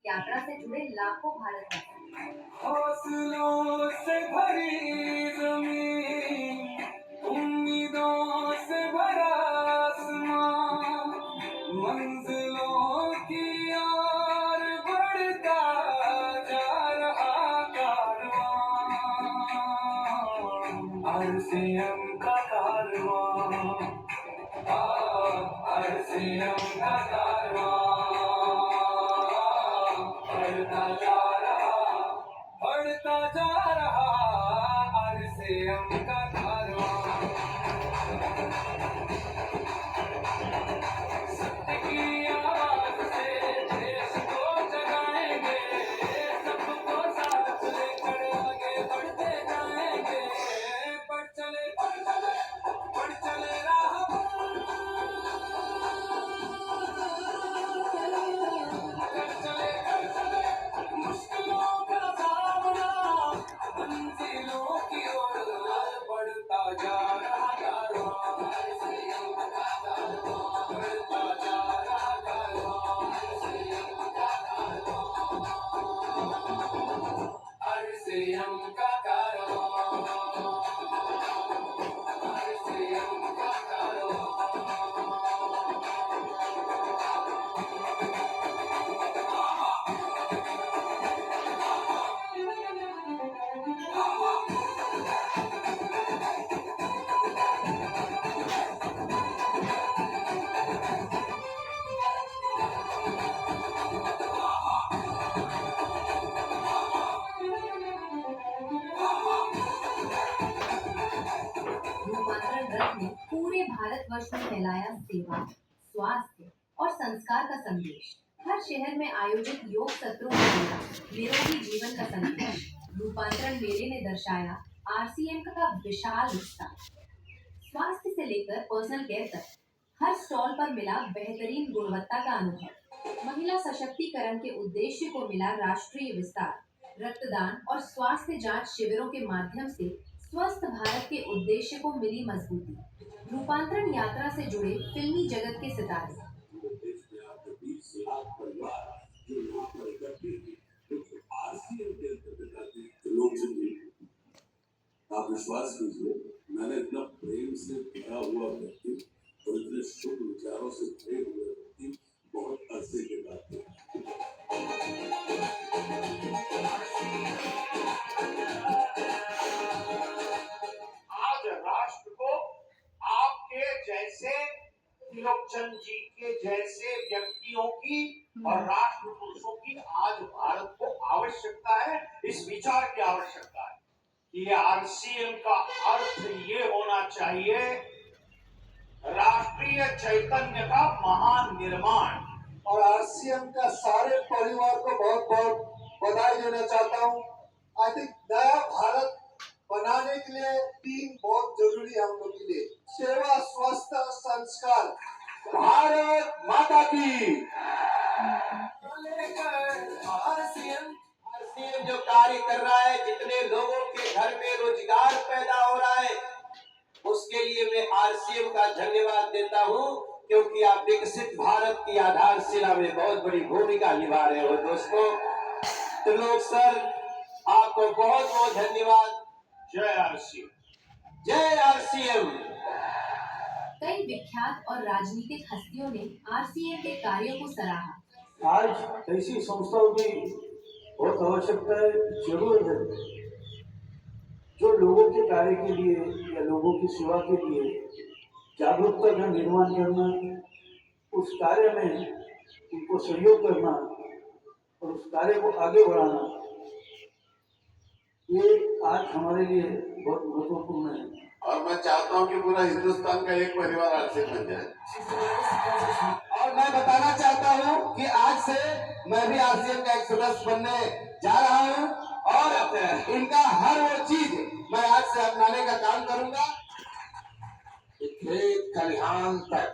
यात्रा से जुड़े लाखों भारतवासी। हौसलों से भरी जमीन, उम्मीदों से भरा आसमां, मंजिलों की ओर बढ़ता जा रहा कारवां, आरसीएम का कारवां, आरसीएम का कारवां बढ़ता जा रहा आरसीएम का कारवां, सत्य की आवाज से देश को जगाएंगे, सबको साथ लेकर आगे बढ़ते जाएंगे, बढ़ चले राह कर चले मुश्किलों का सामना, मंजिलों की ओर बढ़ता जा रहा कारवां, बढ़ता जा रहा कारवां, आरसीएम का कारवां, आरसीएम का कारवां। रूपांतरण रथ ने पूरे भारतवर्ष में फैलाया सेवा, स्वास्थ्य और संस्कार का संदेश। हर शहर में आयोजित योग सत्रों में मिला निरोगी जीवन का संदेश। रूपांतरण मेले ने दर्शाया आरसीएम का विशाल विस्तार। स्वास्थ्य से लेकर पर्सनल केयर तक हर स्टॉल पर मिला बेहतरीन गुणवत्ता का अनुभव। महिला सशक्तिकरण के उद्देश्य को मिला राष्ट्रीय विस्तार। रक्तदान और स्वास्थ्य जांच शिविरों के माध्यम से स्वस्थ भारत के उद्देश्य को मिली मजबूती। रूपांतरण यात्रा से जुड़े फिल्मी जगत के सितारे। आप विश्वास कीजिए, मैंने इतना प्रेम से भरा हुआ व्यक्ति और इतने शुभ विचारों से भरे हुए व्यक्ति बहुत अरसे के बाद देखा। आज राष्ट्र को आपके जैसे त्रिलोकचंद जी के जैसे व्यक्तियों की और राष्ट्र पुरुषों की आज भारत को आवश्यकता है। इस विचार की आवश्यकता है कि आरसीएम का अर्थ ये होना चाहिए राष्ट्रीय चैतन्य का महान निर्माण। और आरसीएम का सारे परिवार को बहुत बहुत बधाई देना चाहता हूँ। आई थिंक नया भारत बनाने के लिए तीन बहुत जरूरी है हम लोग के लिए: सेवा, स्वास्थ्य, संस्कार। भारत माता की। आरसीएम जो कार्य कर रहा है, जितने लोगों के घर में रोजगार पैदा हो रहा है, उसके लिए मैं आरसीएम का धन्यवाद देता हूं, क्योंकि आप विकसित भारत की आधारशिला में बहुत बड़ी भूमिका निभा रहे हो दोस्तों। त्रिलोक सर, आपको बहुत बहुत धन्यवाद। जय आरसीएम, जय आरसीएम। कई विख्यात और राजनीतिक हस्तियों ने आरसीएम के कार्यों को सराहा। आज ऐसी संस्थाओं की बहुत आवश्यकता है, जरूरत है, जो लोगों के कार्य के लिए या लोगों की सेवा के लिए जागरूकता का निर्माण करना, उस कार्य में उनको सहयोग करना और उस कार्य को आगे बढ़ाना, ये आज हमारे लिए बहुत महत्वपूर्ण है। और मैं चाहता हूँ कि पूरा हिंदुस्तान का एक परिवार आरसीएम बन जाए। और मैं बताना चाहता हूं कि आज से मैं भी आरसीएम का एक सदस्य बनने जा रहा हूं और इनका हर वो चीज मैं आज से अपनाने का काम करूंगा। खेत खलिहान तक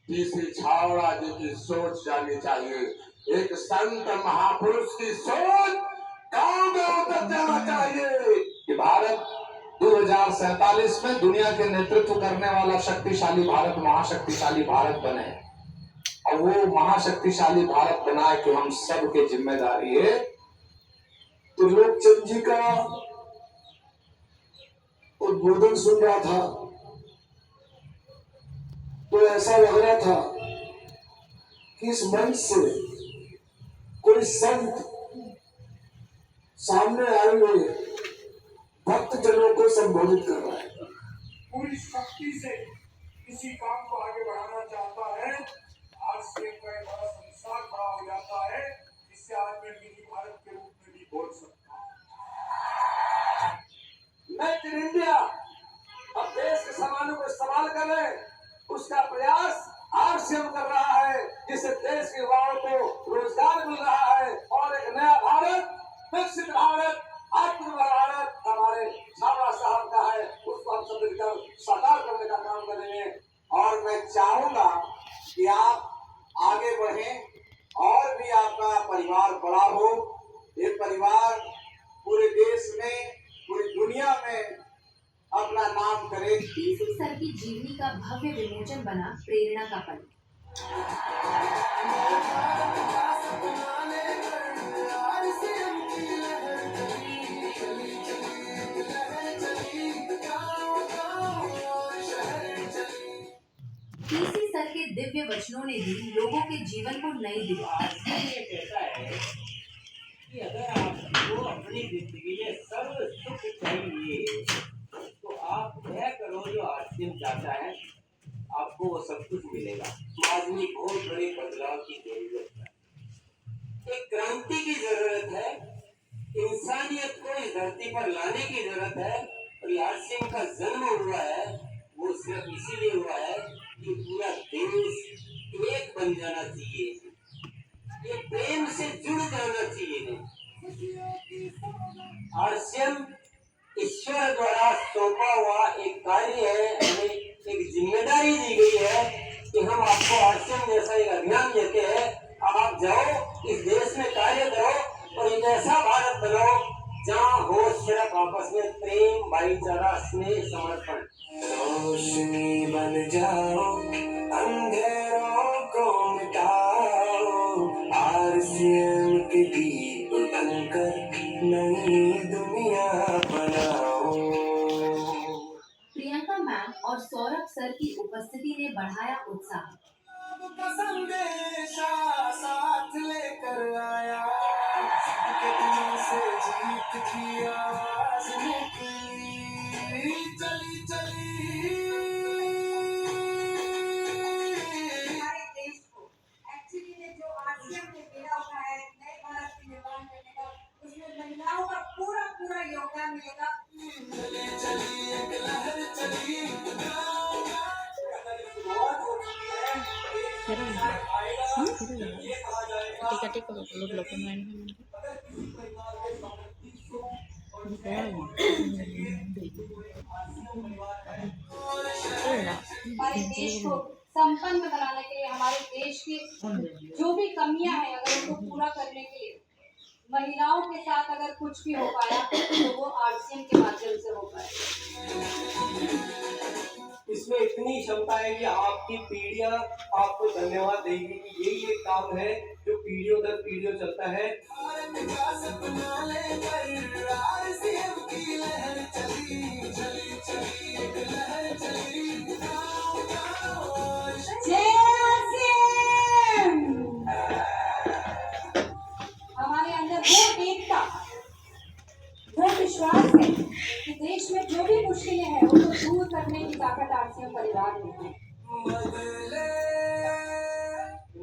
पीसी छावड़ा जी की सोच जानी चाहिए। एक संत महापुरुष की सोच गांव में उतर जाना चाहिए कि भारत 2047 में दुनिया के नेतृत्व करने वाला शक्तिशाली भारत, महाशक्तिशाली भारत बने। और वो महाशक्तिशाली भारत बनाए कि हम सबके जिम्मेदारी है। त्रिलोक चंद जी का उद्बोधन सुन रहा था तो ऐसा लग रहा था कि इस मंच से कोई संत सामने आए हुए भक्त जनों को संबोधित कर रहा है। पूरी शक्ति से किसी काम को आगे बढ़ाना चाहता है, आरसीएम का एक बड़ा संसार खड़ा हो जाता है, जिससे आज मैं मिनी भारत के रूप में भी बोल सकता हूँ। मेक इन इंडिया, अब देश के सामानों को इस्तेमाल करें, उसका प्रयास आरसीएम कर रहा है, जिससे देश के युवाओं को रोजगार मिल रहा है और एक नया भारत, विकसित भारत, आत्मनिर्भर भारत हमारे छावड़ा साहब का है, उसको हम सब मिलकर साकार करने का काम करेंगे। और मैं चाहूंगा कि आप आगे बढ़ें और भी आपका परिवार बड़ा हो, ये परिवार पूरे देश में, पूरी दुनिया में अपना नाम करे। पीसी सर की जीवनी का भव्य विमोचन बना प्रेरणा का पल। पीसी सर के दिव्य वचनों ने दी लोगों के जीवन को नई दिशा। ये कहता है कि अगर आपको अपनी जिंदगी में सर्व सुख चाहिए तो आप वह करो जो आरसीएम चाहता है, आपको वो सब कुछ मिलेगा। समाज में बहुत बड़े बदलाव की जरूरत है, एक क्रांति की जरूरत है, इंसानियत को इस धरती पर लाने की जरूरत है। और आरसीएम का जन्म हुआ है वो सिर्फ इसीलिए हुआ है कि पूरा देश एक बन जाना चाहिए, ये प्रेम से जुड़ जाना चाहिए। आरसीएम ईश्वर द्वारा सौंपा हुआ एक कार्य है, हमें एक जिम्मेदारी दी गई है कि हम आपको आरसीएम जैसा एक अभियान देते हैं, आप जाओ इस देश में कार्य करो और एक ऐसा भारत बनाओ जहाँ हो सिर्फ आपस में प्रेम, भाईचारा, स्नेह, समर्पण। रोशनी बन जाओ, अंधेरों को मिटाओ, आरसीएम के दीप बनकर नई दुनिया बनाओ। प्रियंका मैम और सौरभ सर की उपस्थिति ने बढ़ाया उत्साह। संदेशा साथ लेकर आया, कितनों से जीत की आवाज निकली, चली चली। हमारे देश को एक्चुअली में जो आरसीएम ने बेड़ा उठाया है नए भारत के निर्माण करने का, उसमें महिलाओं का पूरा पूरा योगदान मिलेगा। चली चली एक लहर चली, ketika kalau belum pemain हमारे देश को संपन्न बनाने के लिए, हमारे देश की जो भी कमियां हैं अगर उनको पूरा करने के लिए महिलाओं के साथ अगर कुछ भी हो पाया तो वो आरसीएम के माध्यम से हो पाया। इसमें इतनी क्षमता है कि आपकी पीढ़ियां आपको धन्यवाद देगी कि यही एक काम है जो पीढ़ियों दर पीढ़ियों चलता है। जय आरसीएम! हमारे अंदर वो एकता, वो विश्वास है कि देश में जो भी मुश्किलें हैं उनको दूर करने की ताकत आरसीएम परिवार में है।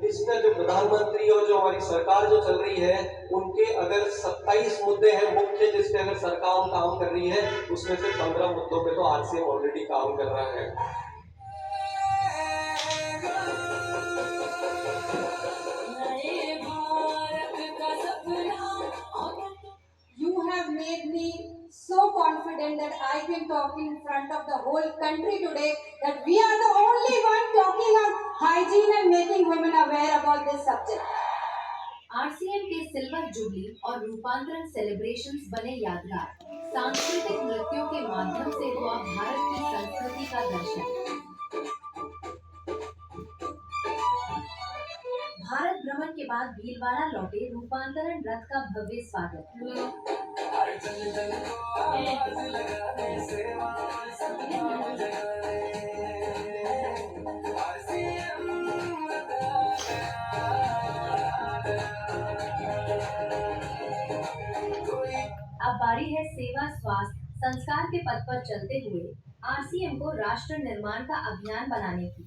इसमें जो प्रधानमंत्री और जो हमारी सरकार जो चल रही है उनके अगर 27 मुद्दे हैं मुख्य जिस पे अगर सरकार काम कर रही है, उसमें से 15 मुद्दों पे तो आरसीएम ऑलरेडी काम कर रहा है। You have made me so confident that I can talk in front of the whole country today that we are the only one talking on hygiene and making women aware about this subject. RCM के silver jubilee और रूपांतरण celebrations बने यादगार। सांस्कृतिक नृत्यों के माध्यम से हुआ भारत की संस्कृति का दर्शन। बाद भीलवाड़ा लौटे रूपांतरण रथ का भव्य स्वागत। हर जन जन को आवाज लगाए सेवा संभाल जगाए RCM कोई अब बारी है सेवा, स्वास्थ्य, संस्कार के पथ पर चलते हुए आरसीएम को राष्ट्र निर्माण का अभियान बनाने की।